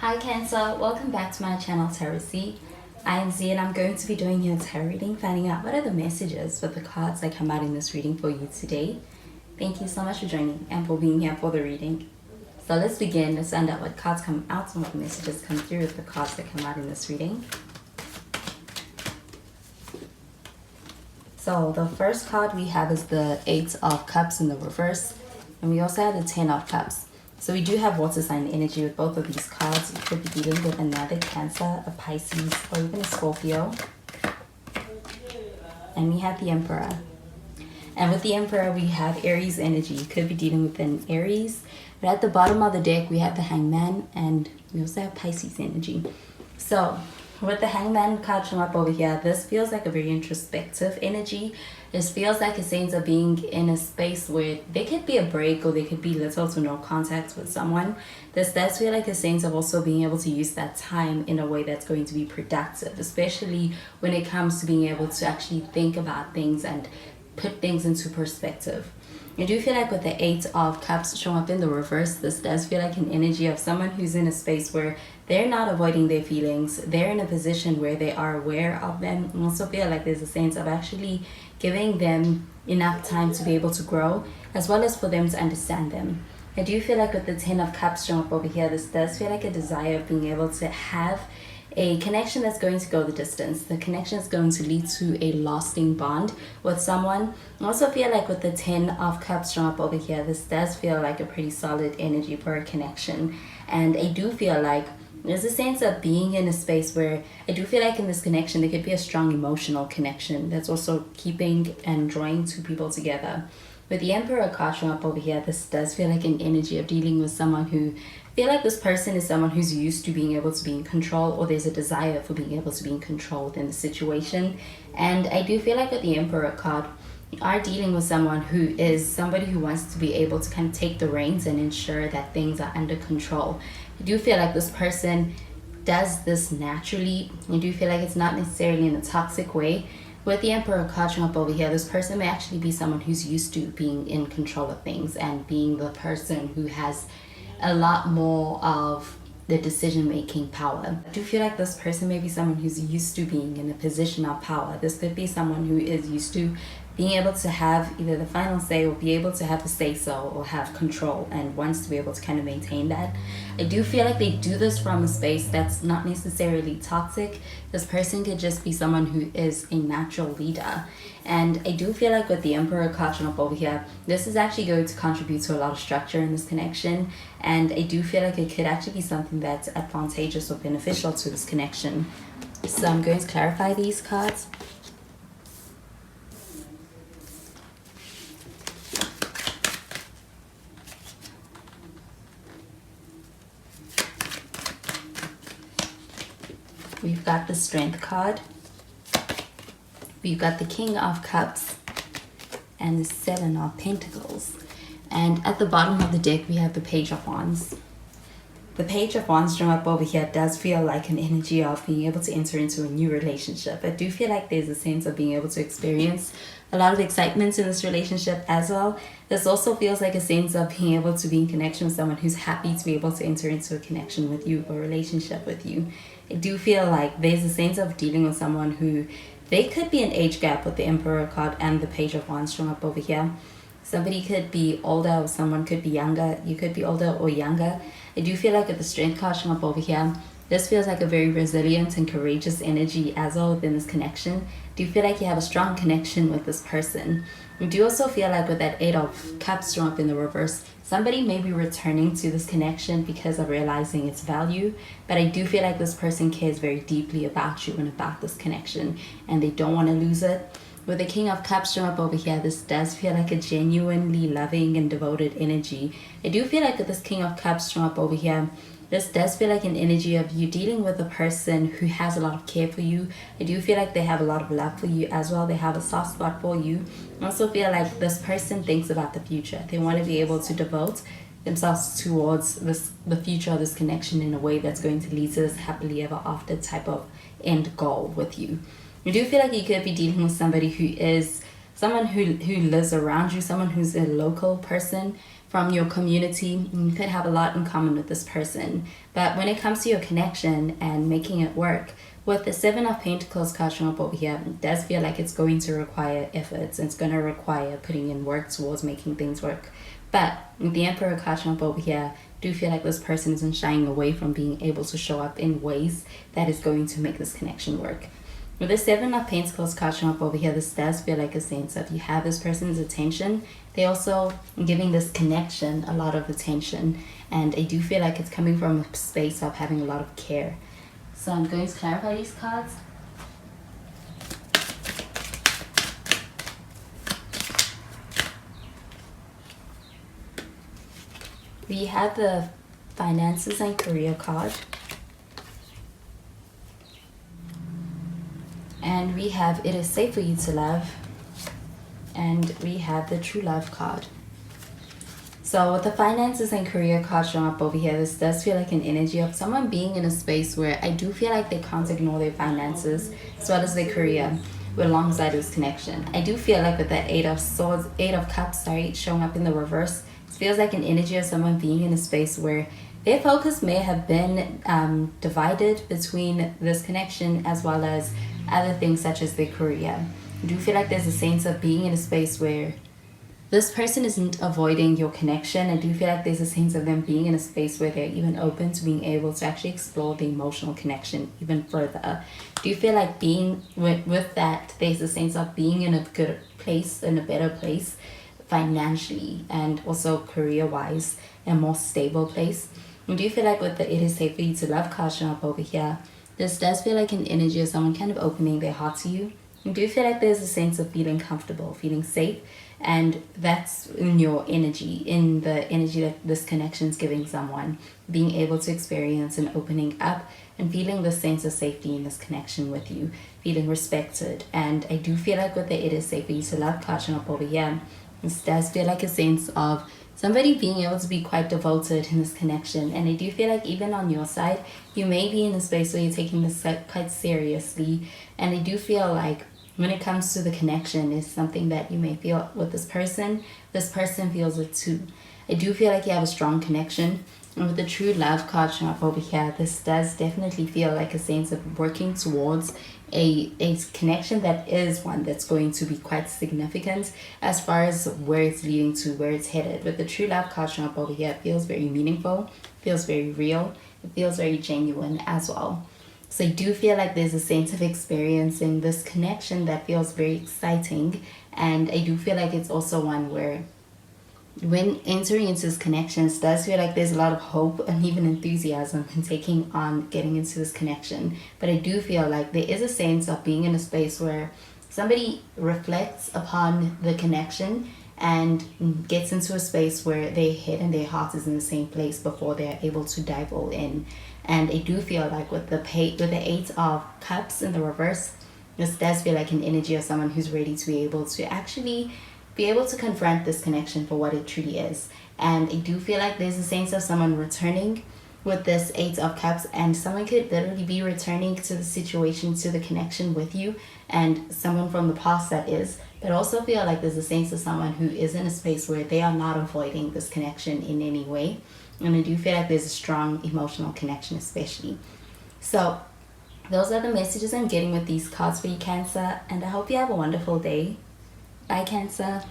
Hi Cancer, welcome back to my channel Tarot Z. I am Z and I'm going to be doing your tarot reading, finding out what are the messages with the cards that come out in this reading for you today. Thank you so much for joining and for being here for the reading. So let's begin. Let's find out what cards come out and what messages come through with the cards that come out in this reading. So the first card we have is the Eight of Cups in the reverse, and we also have the Ten of Cups. So we do have water sign energy with both of these cards. You could be dealing with another Cancer, a Pisces, or even a Scorpio. And we have the Emperor. And with the Emperor, we have Aries energy. You could be dealing with an Aries. But at the bottom of the deck, we have the Hangman, and we also have Pisces energy. So with the Hangman card showing up over here, this feels like a very introspective energy. This feels like a sense of being in a space where there could be a break or there could be little to no contact with someone. This does feel like a sense of also being able to use that time in a way that's going to be productive, especially when it comes to being able to actually think about things and put things into perspective. I do feel like with the Eight of Cups showing up in the reverse, this does feel like an energy of someone who's in a space where they're not avoiding their feelings. They're in a position where they are aware of them. I also feel like there's a sense of actually giving them enough time to be able to grow, as well as for them to understand them. I do feel like with the Ten of Cups showing up over here, this does feel like a desire of being able to have a connection that's going to go the distance. The connection is going to lead to a lasting bond with someone. I also feel like with the Ten of Cups showing up over here, this does feel like a pretty solid energy for a connection. And I do feel like there's a sense of being in a space where I do feel like in this connection, there could be a strong emotional connection that's also keeping and drawing two people together. With the Emperor card showing up over here, this does feel like an energy of dealing with someone who feel like this person is someone who's used to being able to be in control, or there's a desire for being able to be in control within the situation. And I do feel like with the Emperor card, you are dealing with someone who is somebody who wants to be able to kind of take the reins and ensure that things are under control. I do feel like this person does this naturally. I do feel like it's not necessarily in a toxic way. With the Emperor card showing up over here, this person may actually be someone who's used to being in control of things and being the person who has a lot more of the decision-making power. I do feel like this person may be someone who's used to being in a position of power. This could be someone who is used to being able to have either the final say or be able to have a say-so or have control and wants to be able to kind of maintain that. I do feel like they do this from a space that's not necessarily toxic. This person could just be someone who is a natural leader. And I do feel like with the Emperor card showing up over here, this is actually going to contribute to a lot of structure in this connection. And I do feel like it could actually be something that's advantageous or beneficial to this connection. So I'm going to clarify these cards. We've got the Strength card. We've got the King of Cups and the Seven of Pentacles. And at the bottom of the deck, we have the Page of Wands. The Page of Wands showing up over here does feel like an energy of being able to enter into a new relationship. I do feel like there's a sense of being able to experience a lot of excitement in this relationship as well. This also feels like a sense of being able to be in connection with someone who's happy to be able to enter into a connection with you or relationship with you. I do feel like there's a sense of dealing with someone who they could be an age gap with the Emperor card and the Page of Wands showing up over here. Somebody could be older or someone could be younger. You could be older or younger. I do feel like with the Strength card showing up over here, this feels like a very resilient and courageous energy as well within this connection. Do you feel like you have a strong connection with this person? I do also feel like with that Eight of Cups showing up in the reverse, somebody may be returning to this connection because of realizing its value. But I do feel like this person cares very deeply about you and about this connection, and they don't want to lose it. With the King of Cups showing up over here, this does feel like a genuinely loving and devoted energy. I do feel like with this King of Cups showing up over here, this does feel like an energy of you dealing with a person who has a lot of care for you. I do feel like they have a lot of love for you as well. They have a soft spot for you. I also feel like this person thinks about the future. They want to be able to devote themselves towards the future of this connection in a way that's going to lead to this happily ever after type of end goal with you. I do feel like you could be dealing with somebody who is someone who lives around you, someone who's a local person. from your community. You could have a lot in common with this person. But when it comes to your connection and making it work, with the Seven of Pentacles card showing up over here, it does feel like it's going to require efforts. It's going to require putting in work towards making things work. But with the Emperor card showing up over here, I do feel like this person isn't shying away from being able to show up in ways that is going to make this connection work. With the Seven of Pentacles card showing up over here, this does feel like a sense of you have this person's attention. They also giving this connection a lot of attention. And I do feel like it's coming from a space of having a lot of care. So I'm going to clarify these cards. We have the Finances and Career card. And we have It Is Safe For You To Love. And we have the True Love card. So with the Finances and Career card showing up over here, this does feel like an energy of someone being in a space where I do feel like they can't ignore their finances as well as their career alongside this connection. I do feel like with that Eight of Cups, showing up in the reverse, it feels like an energy of someone being in a space where their focus may have been divided between this connection as well as other things such as their career. I do feel like there's a sense of being in a space where this person isn't avoiding your connection. I do feel like there's a sense of them being in a space where they're even open to being able to actually explore the emotional connection even further. Do you feel like being with that, there's a sense of being in a good place, in a better place financially and also career-wise, a more stable place? And do you feel like with the It Is Safe For You To Love card showing up over here, this does feel like an energy of someone kind of opening their heart to you? And do you feel like there's a sense of feeling comfortable, feeling safe? And that's in your energy, in the energy that this connection is giving someone, being able to experience and opening up and feeling the sense of safety in this connection with you, feeling respected. And I do feel like with the It Is Safe For You To Love card showing up over here, this does feel like a sense of somebody being able to be quite devoted in this connection. And I do feel like even on your side, you may be in a space where you're taking this quite seriously. And I do feel like when it comes to the connection, is something that you may feel with this person feels it too. I do feel like you have a strong connection. And with the True Love card showing up over here, this does definitely feel like a sense of working towards a connection that is one that's going to be quite significant as far as where it's leading to, where it's headed. With the True Love card showing up over here, it feels very meaningful, feels very real, it feels very genuine as well. So I do feel like there's a sense of experiencing this connection that feels very exciting. And I do feel like it's also one where when entering into this connection, it does feel like there's a lot of hope and even enthusiasm in taking on getting into this connection. But I do feel like there is a sense of being in a space where somebody reflects upon the connection and gets into a space where their head and their heart is in the same place before they're able to dive all in. And I do feel like with the Eight of Cups in the reverse, this does feel like an energy of someone who's ready to be able to actually be able to confront this connection for what it truly is. And I do feel like there's a sense of someone returning with this Eight of Cups, and someone could literally be returning to the situation, to the connection with you, and someone from the past that is. But also feel like there's a sense of someone who is in a space where they are not avoiding this connection in any way. And I do feel like there's a strong emotional connection especially. So those are the messages I'm getting with these cards for you, Cancer. And I hope you have a wonderful day. Bye, Cancer.